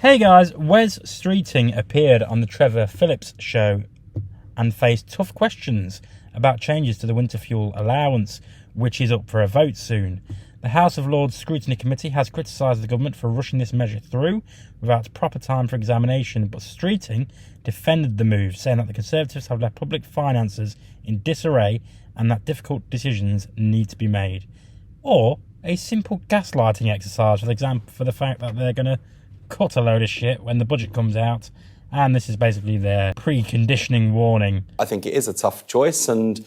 Hey guys, Wes Streeting appeared on the Trevor Phillips show and faced tough questions about changes to the winter fuel allowance, which is up for a vote soon. The House of Lords Scrutiny Committee has criticised the government for rushing this measure through without proper time for examination, but Streeting defended the move, saying that the Conservatives have left public finances in disarray and that difficult decisions need to be made. Or a simple gaslighting exercise, for example, for the fact that they're going to cut a load of shit when the budget comes out, and this is basically their preconditioning warning. I think it is a tough choice, and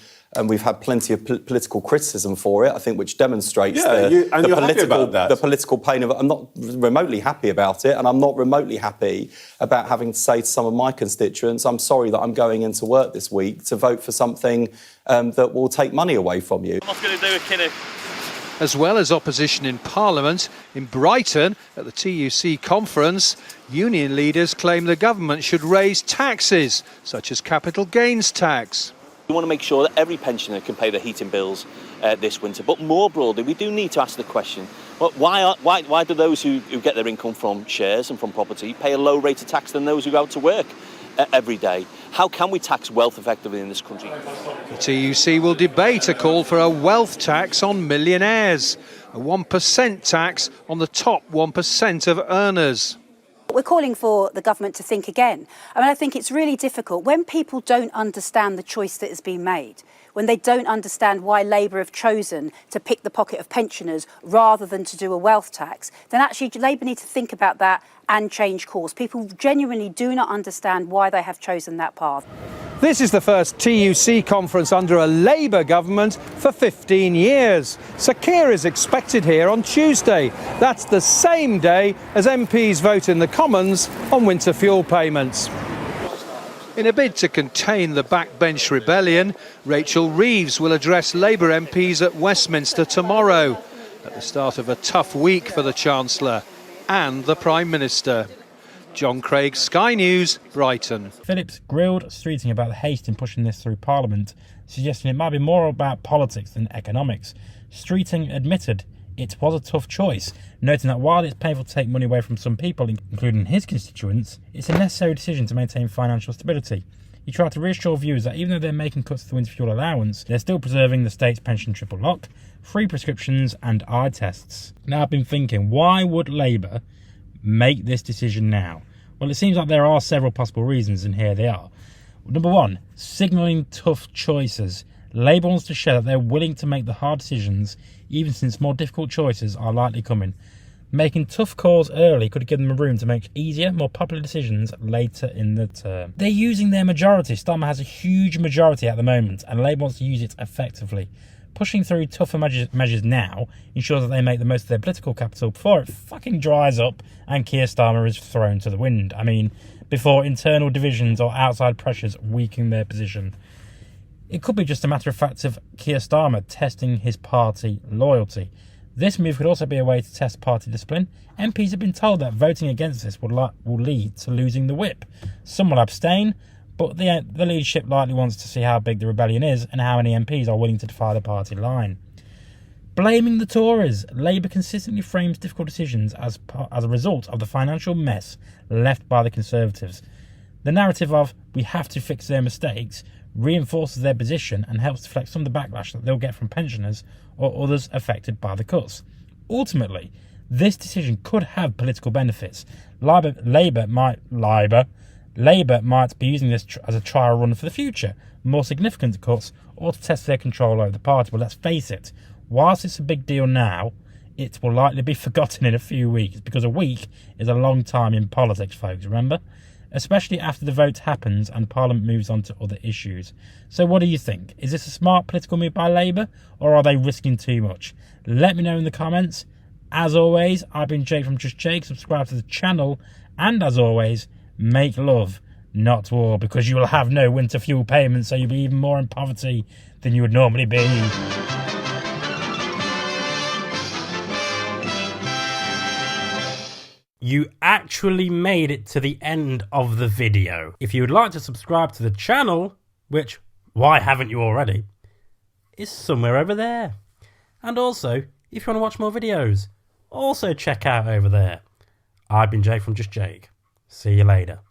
we've had plenty of political criticism for it, I think, which demonstrates the political pain of it. I'm not remotely happy about it, and I'm not remotely happy about having to say to some of my constituents, I'm sorry that I'm going into work this week to vote for something that will take money away from you. I'm not going to do a kiddo. As well as opposition in Parliament, in Brighton, at the TUC conference, union leaders claim the government should raise taxes, such as capital gains tax. We want to make sure that every pensioner can pay their heating bills this winter. But more broadly, we do need to ask the question, well, why do those who get their income from shares and from property pay a low rate of tax than those who go out to work every day? How can we tax wealth effectively in this country? The TUC will debate a call for a wealth tax on millionaires, a 1% tax on the top 1% of earners. We're calling for the government to think again. I think it's really difficult when people don't understand the choice that has been made, when they don't understand why Labour have chosen to pick the pocket of pensioners rather than to do a wealth tax, then actually Labour need to think about that and change course. People genuinely do not understand why they have chosen that path. This is the first TUC conference under a Labour government for 15 years. Sir Keir is expected here on Tuesday. That's the same day as MPs vote in the Commons on winter fuel payments. In a bid to contain the backbench rebellion, Rachel Reeves will address Labour MPs at Westminster tomorrow, at the start of a tough week for the Chancellor and the Prime Minister. John Craig, Sky News, Brighton. Phillips grilled Streeting about the haste in pushing this through Parliament, suggesting it might be more about politics than economics. Streeting admitted it was a tough choice, noting that while it's painful to take money away from some people, including his constituents, it's a necessary decision to maintain financial stability. He tried to reassure viewers that even though they're making cuts to the winter fuel allowance, they're still preserving the state's pension triple lock, free prescriptions and eye tests. Now I've been thinking, why would Labour make this decision now? Well, it seems like there are several possible reasons, and here they are. Number one, signalling tough choices. Labour wants to show that they're willing to make the hard decisions, even since more difficult choices are likely coming. Making tough calls early could give them a room to make easier, more popular decisions later in the term. They're using their majority. Starmer has a huge majority at the moment, and Labour wants to use it effectively. Pushing through tougher measures now ensures that they make the most of their political capital before it fucking dries up and Keir Starmer is thrown to the wind. Before internal divisions or outside pressures weaken their position. It could be just a matter of fact of Keir Starmer testing his party loyalty. This move could also be a way to test party discipline. MPs have been told that voting against this will lead to losing the whip. Some will abstain, but the leadership likely wants to see how big the rebellion is and how many MPs are willing to defy the party line. Blaming the Tories. Labour consistently frames difficult decisions as a result of the financial mess left by the Conservatives. The narrative of "we have to fix their mistakes" reinforces their position and helps deflect some of the backlash that they'll get from pensioners or others affected by the cuts. Ultimately, this decision could have political benefits. Labour might be using this as a trial run for the future, more significant cuts, or to test their control over the party. But let's face it, whilst it's a big deal now, it will likely be forgotten in a few weeks, because a week is a long time in politics, folks, remember? Especially after the vote happens and Parliament moves on to other issues. So what do you think? Is this a smart political move by Labour, or are they risking too much? Let me know in the comments. As always, I've been Jake from Just Jake. Subscribe to the channel, and as always, make love, not war, because you will have no winter fuel payments, so you'll be even more in poverty than you would normally be. You actually made it to the end of the video. If you would like to subscribe to the channel, which, why haven't you already, is somewhere over there. And also, if you want to watch more videos, also check out over there. I've been Jake from Just Jake. See you later.